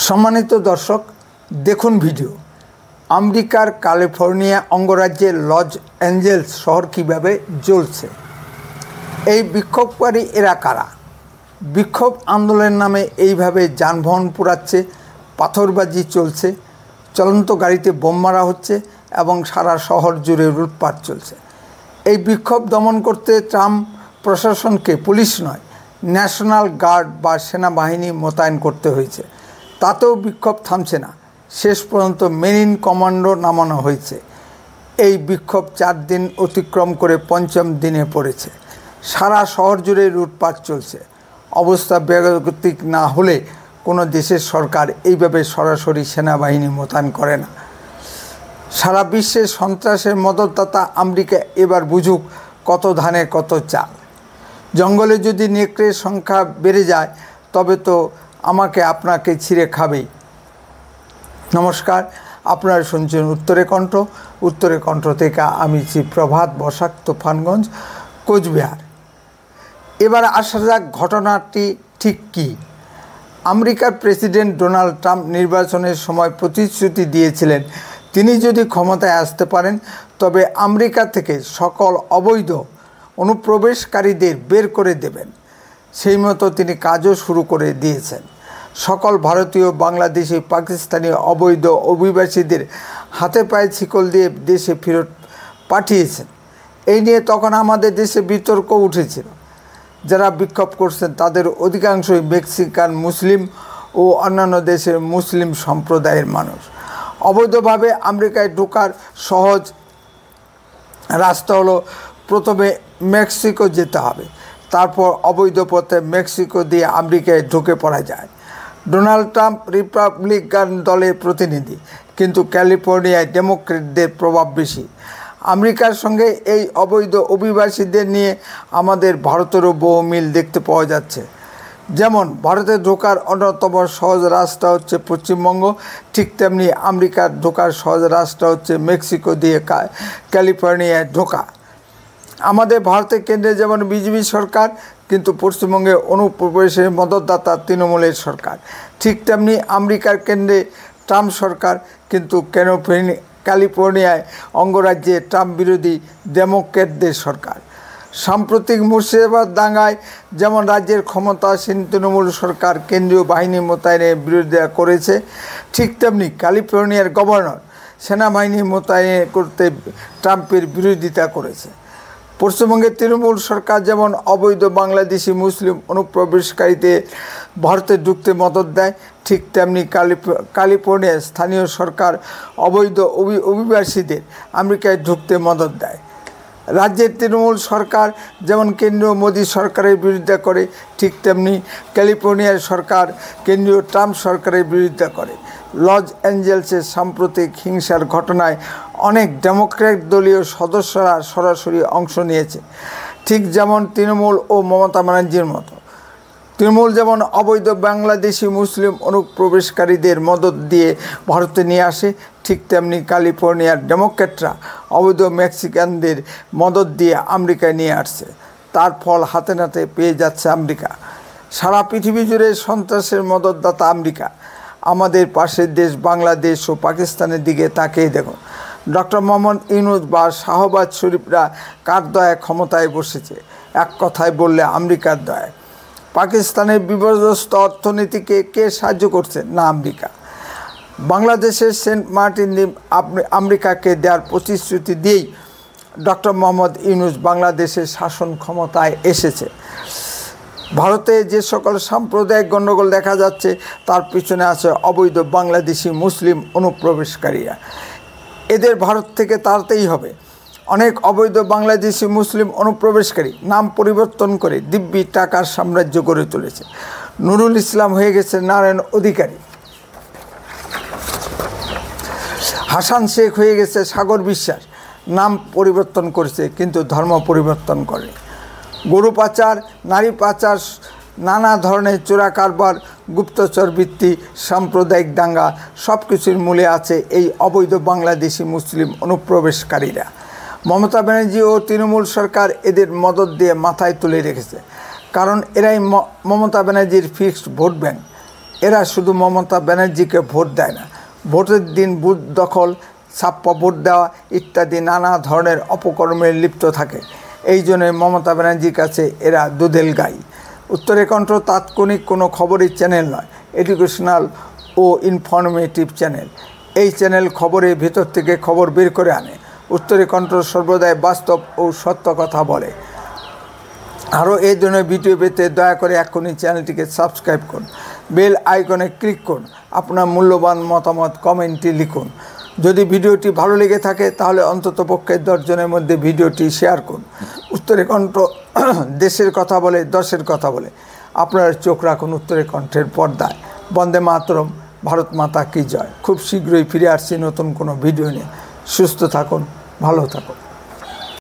সম্মানিত দর্শক, দেখুন ভিডিও। আমেরিকার ক্যালিফোর্নিয়া অঙ্গরাজ্যের লস অ্যাঞ্জেলস শহর কীভাবে জ্বলছে। এই বিক্ষোভকারী এরা কারা? বিক্ষোভ আন্দোলনের নামে এইভাবে যানবাহন পোড়াচ্ছে, পাথরবাজি চলছে, চলন্ত গাড়িতে বোম মারা হচ্ছে এবং সারা শহর জুড়ে লুটপাট চলছে। এই বিক্ষোভ দমন করতে ট্রাম্প প্রশাসনকে পুলিশ নয়, ন্যাশনাল গার্ড বা সেনাবাহিনী মোতায়েন করতে হয়েছে। তাতেও বিক্ষোভ থামছে না। শেষ পর্যন্ত মেরিন কমান্ডো নামানো হয়েছে। এই বিক্ষোভ 4 দিন অতিক্রম করে 5ম দিনে পড়েছে। সারা শহর জুড়ে লুটপাট চলছে। অবস্থা বেগতিক না হলে কোনো দেশের সরকার এইভাবে সরাসরি সেনাবাহিনী মোতায়েন করে না। সারা বিশ্বে সন্ত্রাসের মদতদাতা আমেরিকা এবার বুঝুক কত ধানে কত চাল। জঙ্গলে যদি নেকড়ের সংখ্যা বেড়ে যায় তবে তো আমাকে আপনাকে ছিঁড়ে খাবেই। নমস্কার, আপনারা শুনছেন উত্তরে কণ্ঠ থেকে আমি প্রভাত বসাক, তুফানগঞ্জ, কোচবিহার। এবার আসা যাক ঘটনাটি ঠিক কী। আমেরিকার প্রেসিডেন্ট ডোনাল্ড ট্রাম্প নির্বাচনের সময় প্রতিশ্রুতি দিয়েছিলেন তিনি যদি ক্ষমতায় আসতে পারেন তবে আমেরিকা থেকে সকল অবৈধ অনুপ্রবেশকারীদের বের করে দেবেন। সেই মতো তিনি কাজও শুরু করে দিয়েছেন। সকল ভারতীয়, বাংলাদেশি, পাকিস্তানি অবৈধ অভিবাসীদের হাতে পায়ে শিকল দিয়ে দেশে ফেরত পাঠিয়েছেন। এই নিয়ে তখন আমাদের দেশে বিতর্ক উঠেছিল। যারা বিক্ষোভ করছেন তাদের অধিকাংশই মেক্সিকান মুসলিম ও অন্যান্য দেশের মুসলিম সম্প্রদায়ের মানুষ। অবৈধভাবে আমেরিকায় ঢোকার সহজ রাস্তা হলো প্রথমে মেক্সিকো যেতে হবে, তারপর অবৈধ পথে মেক্সিকো দিয়ে আমেরিকায় ঢুকে পড়া যায়। ডোনাল্ড ট্রাম্প রিপাবলিকান দলের প্রতিনিধি, কিন্তু ক্যালিফোর্নিয়ায় ডেমোক্রেটদের প্রভাব বেশি। আমেরিকার সঙ্গে এই অবৈধ অভিবাসীদের নিয়ে আমাদের ভারতেরও বহু মিল দেখতে পাওয়া যাচ্ছে। যেমন ভারতে ঢোকার অন্যতম সহজ রাস্তা হচ্ছে পশ্চিমবঙ্গ, ঠিক তেমনি আমেরিকার ঢোকার সহজ রাস্তা হচ্ছে মেক্সিকো দিয়ে ক্যালিফোর্নিয়ায় ঢোকা। আমাদের ভারতের কেন্দ্রে যেমন বিজেপি সরকার, কিন্তু পশ্চিমবঙ্গে অনুপ্রবেশের মদতদাতা তৃণমূলের সরকার। ঠিক তেমনি আমেরিকার কেন্দ্রে ট্রাম্প সরকার, কিন্তু ক্যালিফোর্নিয়ায় অঙ্গরাজ্যে ট্রাম্প বিরোধী ডেমোক্র্যাটদের সরকার। সাম্প্রতিক মুর্শিদাবাদ দাঙ্গায় যেমন রাজ্যের ক্ষমতাসীন তৃণমূল সরকার কেন্দ্রীয় বাহিনী মোতায়েনের বিরোধিতা করেছে, ঠিক তেমনি ক্যালিফোর্নিয়ার গভর্নর সেনাবাহিনী মোতায়েন করতে ট্রাম্পের বিরোধিতা করেছে। পশ্চিমবঙ্গের তৃণমূল সরকার যেমন অবৈধ বাংলাদেশি মুসলিম অনুপ্রবেশকারীদের ভারতে ঢুকতে মদত দেয়, ঠিক তেমনি ক্যালিফোর্নিয়ার স্থানীয় সরকার অবৈধ অভিবাসীদের আমেরিকায় ঢুকতে মদত দেয়। রাজ্যের তৃণমূল সরকার যেমন কেন্দ্রীয় মোদী সরকারের বিরোধিতা করে, ঠিক তেমনি ক্যালিফোর্নিয়ার সরকার কেন্দ্রীয় ট্রাম্প সরকারের বিরোধিতা করে। লস অ্যাঞ্জেলসের সাম্প্রতিক হিংসার ঘটনায় অনেক ডেমোক্র্যাট দলীয় সদস্যরা সরাসরি অংশ নিয়েছে, ঠিক যেমন তৃণমূল ও মমতা ব্যানার্জির মতো। তৃণমূল যেমন অবৈধ বাংলাদেশি মুসলিম অনুপ্রবেশকারীদের মদত দিয়ে ভারতে নিয়ে আসে, ঠিক তেমনি ক্যালিফোর্নিয়ার ডেমোক্র্যাটরা অবৈধ মেক্সিকানদের মদত দিয়ে আমেরিকায় নিয়ে আসছে। তার ফল হাতে নাতে পেয়ে যাচ্ছে আমেরিকা। সারা পৃথিবী জুড়ে সন্ত্রাসের মদতদাতা আমেরিকা। আমাদের পাশের দেশ বাংলাদেশ ও পাকিস্তানের দিকে তাকিয়ে দেখুন। ডক্টর মোহাম্মদ ইউনূস বা শাহবাজ শরীফরা কার দয়ায় ক্ষমতায় বসেছে? এক কথায় বললে আমেরিকার দয়ায়। পাকিস্তানের বিপর্যস্ত অর্থনীতিকে কে সাহায্য করছে? না, আমেরিকা। বাংলাদেশের সেন্ট মার্টিন দ্বীপ আমেরিকাকে দেওয়ার প্রতিশ্রুতি দিয়েই ডক্টর মোহাম্মদ ইউনূস বাংলাদেশের শাসন ক্ষমতায় এসেছে। ভারতে যে সকল সাম্প্রদায়িক গণ্ডগোল দেখা যাচ্ছে তার পিছনে আছে অবৈধ বাংলাদেশি মুসলিম অনুপ্রবেশকারীরা। এদের ভারত থেকে তাড়াতেই হবে। অনেক অবৈধ বাংলাদেশি মুসলিম অনুপ্রবেশকারী নাম পরিবর্তন করে দিব্যি টাকার সাম্রাজ্য গড়ে তুলেছে। নুরুল ইসলাম হয়ে গেছে নারায়ণ অধিকারী, হাসান শেখ হয়ে গেছে সাগর বিশ্বাস। নাম পরিবর্তন করেছে কিন্তু ধর্ম পরিবর্তন করে। গরু পাচার, নারী পাচার, নানা ধরনের চোরা কারবার, গুপ্তচর বৃত্তি, সাম্প্রদায়িক দাঙ্গা, সব কিছুর মূলে আছে এই অবৈধ বাংলাদেশি মুসলিম অনুপ্রবেশকারীরা। মমতা ব্যানার্জি ও তৃণমূল সরকার এদের মদত দিয়ে মাথায় তুলে রেখেছে, কারণ এরাই মমতা ব্যানার্জির ফিক্সড ভোট ব্যাংক। এরা শুধু মমতা ব্যানার্জিকে ভোট দেয় না, ভোটের দিন বুথ দখল, ছাপ্পা ভোট দেওয়া ইত্যাদি নানা ধরনের অপকর্মে লিপ্ত থাকে। এই জন্যই মমতা ব্যানার্জির কাছে এরা দুধেল গাই। উত্তরের কণ্ঠ তাৎক্ষণিক কোনো খবরের চ্যানেল নয়, এডুকেশনাল ও ইনফরমেটিভ চ্যানেল। এই চ্যানেল খবরের ভিতর থেকে খবর বের করে আনে। উত্তরের কণ্ঠ সর্বদাই বাস্তব ও সত্য কথা বলে। আরও এই ধরনের ভিডিও পেতে দয়া করে এখনই চ্যানেলটিকে সাবস্ক্রাইব করুন, বেল আইকনে ক্লিক করুন, আপনার মূল্যবান মতামত কমেন্টে লিখুন। যদি ভিডিওটি ভালো লেগে থাকে তাহলে অন্ততপক্ষে 10 জনের মধ্যে ভিডিওটি শেয়ার করুন। উত্তরের কণ্ঠ দেশের কথা বলে, দশের কথা বলে। আপনারা চোখ রাখুন উত্তরের কণ্ঠের পর্দায়। বন্দে মাতরম, ভারত মাতা কি জয়। খুব শীঘ্রই ফিরে আসছি নতুন কোনো ভিডিও নিয়ে। সুস্থ থাকুন, ভালো থাকুন।